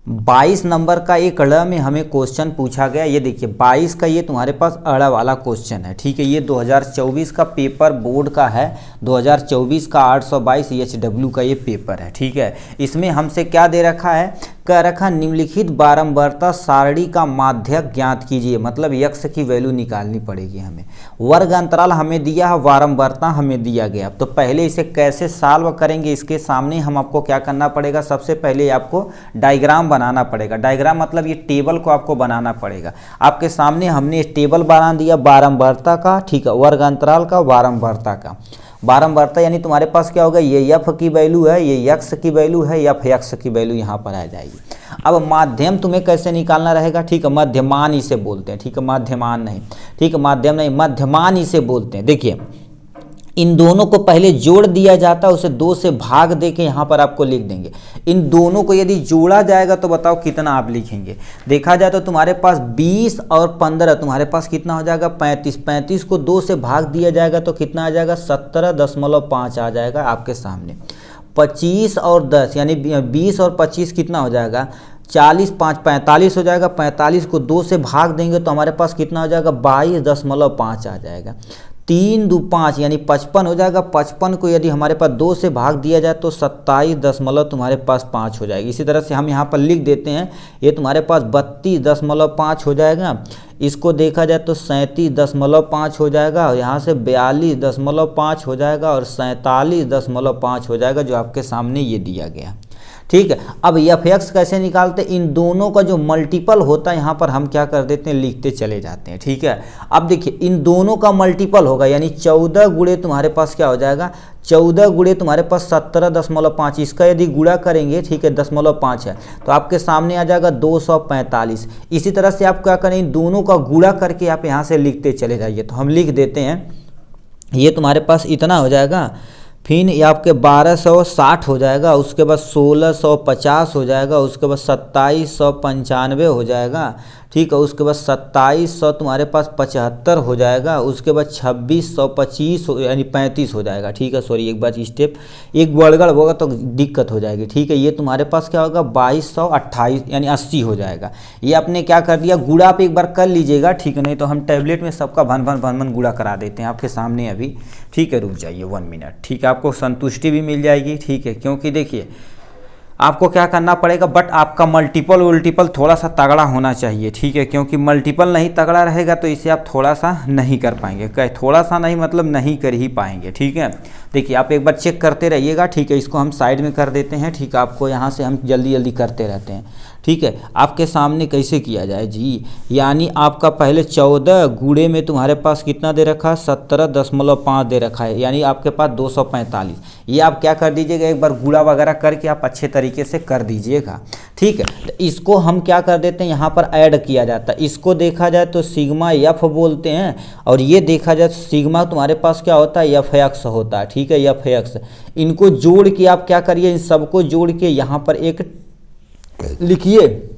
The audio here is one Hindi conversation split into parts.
22 नंबर का एक अड़ा में हमें क्वेश्चन पूछा गया। ये देखिए 22 का ये तुम्हारे पास अड़ा वाला क्वेश्चन है, ठीक है। ये 2024 का पेपर बोर्ड का है, 2024 का 822 EHW का ये पेपर है, ठीक है। इसमें हमसे क्या दे रखा है, कह रखा निम्नलिखित बारंबारता सारणी का माध्यक ज्ञात कीजिए, मतलब यक्स की वैल्यू निकालनी पड़ेगी हमें। वर्ग अंतराल हमें दिया है, बारंबारता हमें दिया गया। तो पहले इसे कैसे सॉल्व करेंगे, इसके सामने हम आपको क्या करना पड़ेगा, सबसे पहले आपको डायग्राम बनाना पड़ेगा। डायग्राम मतलब ये टेबल को आपको बनाना पड़ेगा। आपके सामने हमने टेबल बना दिया बारंबारता का, ठीक है, वर्ग अंतराल का, बारंबारता का। बारंबारता यानी तुम्हारे पास क्या होगा, ये एफ की वैल्यू है, ये यक्स की वैल्यू है, एफ यक्स की वैल्यू यहाँ पर आ जाएगी। अब माध्यम तुम्हें कैसे निकालना रहेगा, ठीक है, मध्यमान इसे बोलते हैं, ठीक है, माध्यमान नहीं, ठीक है, माध्यम नहीं, मध्यमान इसे बोलते हैं। देखिए इन दोनों को पहले जोड़ दिया जाता है, उसे 2 से भाग दे के यहाँ पर आपको लिख देंगे। इन दोनों को यदि जोड़ा जाएगा तो बताओ कितना आप लिखेंगे। देखा जाए तो तुम्हारे पास 20 और 15 तुम्हारे पास कितना हो जाएगा, 35। 35 को 2 से भाग दिया जाएगा तो कितना आ जाएगा, 17.5 आ जाएगा आपके सामने। 25 और 10 यानी 20 और 25 कितना हो जाएगा, 40, 5 45 हो जाएगा। 45 को 2 से भाग देंगे तो हमारे पास कितना हो जाएगा, 22.5 आ जाएगा। 3 2 5 यानी 55 हो जाएगा। 55 को यदि हमारे पास 2 से भाग दिया जाए तो 27 तुम्हारे पास 5 हो जाएगी। इसी तरह से हम यहाँ पर लिख देते हैं, ये तुम्हारे पास 32.5 हो जाएगा। इसको देखा जाए तो 37.5 हो जाएगा, और यहाँ से 42.5 हो जाएगा, और 47.5 हो जाएगा, जो आपके सामने ये दिया गया, ठीक है। अब एफ एक्स कैसे निकालते हैं, इन दोनों का जो मल्टीपल होता है यहाँ पर हम क्या कर देते हैं, लिखते चले जाते हैं, ठीक है। अब देखिए इन दोनों का मल्टीपल होगा, यानी 14 गुणे तुम्हारे पास क्या हो जाएगा, 14 गुणे तुम्हारे पास 17.5, इसका यदि गुणा करेंगे, ठीक है, 0.5 है तो आपके सामने आ जाएगा 245। इसी तरह से आप क्या करें, इन दोनों का गुणा करके आप यहाँ से लिखते चले जाइए। तो हम लिख देते हैं, ये तुम्हारे पास इतना हो जाएगा, फिर ये आपके 1260 हो जाएगा, उसके बाद 1650 हो जाएगा, उसके बाद 2795 हो जाएगा, ठीक है, उसके बाद 2700 तुम्हारे पास 75 हो जाएगा, उसके बाद 2625 यानी 35 हो जाएगा, ठीक है। सॉरी एक बार स्टेप एक गड़बड़ होगा तो दिक्कत हो जाएगी, ठीक है। ये तुम्हारे पास क्या होगा, 2228 यानी 80 हो जाएगा। ये आपने क्या कर दिया, गुणा आप एक बार कर लीजिएगा, ठीक है, नहीं तो हम टैबलेट में सबका भन गुणा करा देते हैं आपके सामने अभी, ठीक है। रुक जाइए 1 मिनट, ठीक है, आपको संतुष्टि भी मिल जाएगी, ठीक है, क्योंकि देखिए आपको क्या करना पड़ेगा, बट आपका मल्टीपल थोड़ा सा तगड़ा होना चाहिए, ठीक है, क्योंकि मल्टीपल नहीं तगड़ा रहेगा तो इसे आप थोड़ा सा नहीं कर पाएंगे। थोड़ा सा नहीं मतलब नहीं कर ही पाएंगे, ठीक है। देखिए आप एक बार चेक करते रहिएगा, ठीक है, इसको हम साइड में कर देते हैं, ठीक है, आपको यहाँ से हम जल्दी करते रहते हैं, ठीक है। आपके सामने कैसे किया जाए जी, यानी आपका पहले 14 गुणे में तुम्हारे पास कितना दे रखा है, 17.5 दे रखा है, यानी आपके पास 245। ये आप क्या कर दीजिएगा, एक बार गुणा वगैरह करके आप अच्छे तरीके से कर दीजिएगा, ठीक है। तो इसको हम क्या कर देते हैं, यहाँ पर ऐड किया जाता है। इसको देखा जाए तो सिग्मा एफ बोलते हैं, और ये देखा जाए तो सिग्मा तुम्हारे पास क्या होता है, एफ एक्स होता है, ठीक है, एफ एक्स। इनको जोड़ के आप क्या करिए, इन सबको जोड़ के यहाँ पर एक लिखिए,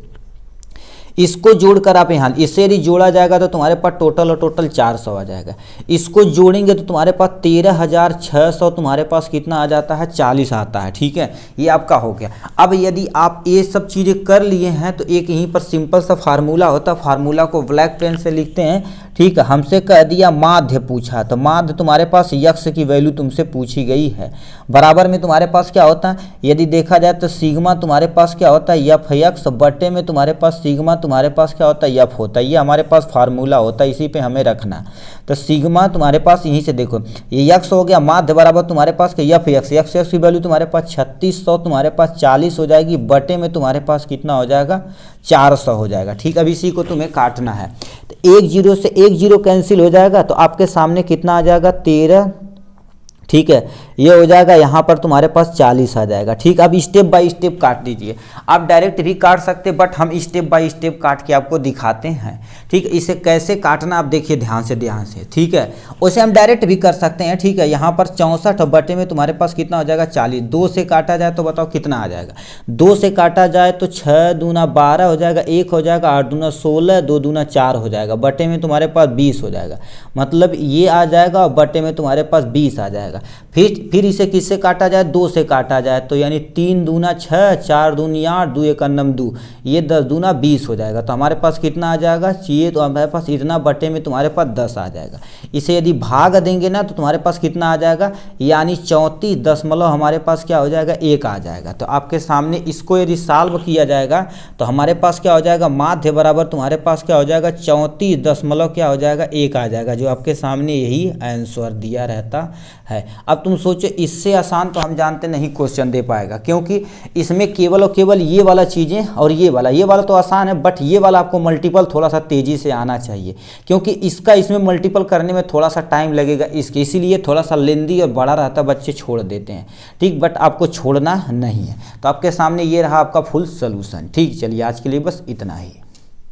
इसको जोड़कर आप यहाँ, इससे यदि जोड़ा जाएगा तो तुम्हारे पास टोटल 400 आ जाएगा। इसको जोड़ेंगे तो तुम्हारे पास 13,600 तुम्हारे पास कितना आ जाता है, 40 आता है, ठीक है। ये आपका हो गया। अब यदि आप ये सब चीज़ें कर लिए हैं तो एक यहीं पर सिंपल सा फार्मूला होता है, फार्मूला को ब्लैक पेन से लिखते हैं, ठीक है। हमसे कह दिया माध्य पूछा, तो माध्य तुम्हारे पास यक्स की वैल्यू तुमसे पूछी गई है। बराबर में तुम्हारे पास क्या होता है, यदि देखा जाए तो सिग्मा तुम्हारे पास क्या होता है, एफ एक्स, बटे में तुम्हारे पास सिग्मा तुम्हारे पास क्या होता है, एफ होता है। ये हमारे पास फार्मूला होता है, इसी पे हमें रखना। तो सिग्मा तुम्हारे पास यहीं से देखो, ये यक्स हो गया, माध्य बराबर तुम्हारे पास एफ एक्स की वैल्यू तुम्हारे पास 3600 तुम्हारे पास 40 हो जाएगी, बटे में तुम्हारे पास कितना हो जाएगा, 400 हो जाएगा, ठीक। अब इसी को तुम्हें काटना है, तो 1 0 से 1 0 कैंसिल हो जाएगा, तो आपके सामने कितना आ जाएगा, 13, ठीक है। ये हो जाएगा, यहाँ पर तुम्हारे पास 40 आ जाएगा, ठीक। अब स्टेप बाय स्टेप काट दीजिए, आप डायरेक्ट भी काट सकते, बट हम स्टेप बाय स्टेप काट के आपको दिखाते हैं, ठीक है। इसे कैसे काटना आप देखिए ध्यान से, ठीक है। उसे हम डायरेक्ट भी कर सकते हैं, ठीक है। यहाँ पर 64 बटे में तुम्हारे पास कितना हो जाएगा, 40। 2 से काटा जाए तो बताओ कितना आ जाएगा, 2 से काटा जाए तो 6 दूना 12 हो जाएगा, 1 हो जाएगा, 8 दूना 16, 2 दूना 4 हो जाएगा, बटे में तुम्हारे पास 20 हो जाएगा, मतलब ये आ जाएगा, और बटे में तुम्हारे पास 20 आ जाएगा, जाएगा। फिर इसे किससे काटा जाए, 2 से काटा जाए, तो यानी 3 दूना 6, 4 दूनी 8, 2 एक अन्नम 2, ये 10 दूना 20 हो जाएगा। तो हमारे पास कितना आ जाएगा, चाहिए तो हमारे पास इतना बटे में तुम्हारे पास 10 आ जाएगा। इसे यदि भाग देंगे ना तो तुम्हारे पास कितना आ जाएगा, यानी 34 हमारे पास क्या हो जाएगा, 1 आ जाएगा। तो आपके सामने इसको यदि सॉल्व किया जाएगा तो हमारे पास क्या हो जाएगा, माध्य बराबर तुम्हारे पास क्या हो जाएगा, 34 क्या हो जाएगा, 1 आ जाएगा, जो आपके सामने यही आंसर दिया रहता है। अब तुम सोचो इससे आसान तो हम जानते नहीं क्वेश्चन दे पाएगा, क्योंकि इसमें केवल और केवल ये वाला चीज़ें और ये वाला तो आसान है, बट ये वाला आपको मल्टीपल थोड़ा सा तेज़ी से आना चाहिए, क्योंकि इसमें मल्टीपल करने में थोड़ा सा टाइम लगेगा, इसीलिए थोड़ा सा लेंदी और बड़ा रहता, बच्चे छोड़ देते हैं। ठीक, बट आपको छोड़ना नहीं है। तो आपके सामने ये रहा आपका फुल सोल्यूशन। ठीक, चलिए आज के लिए बस इतना ही।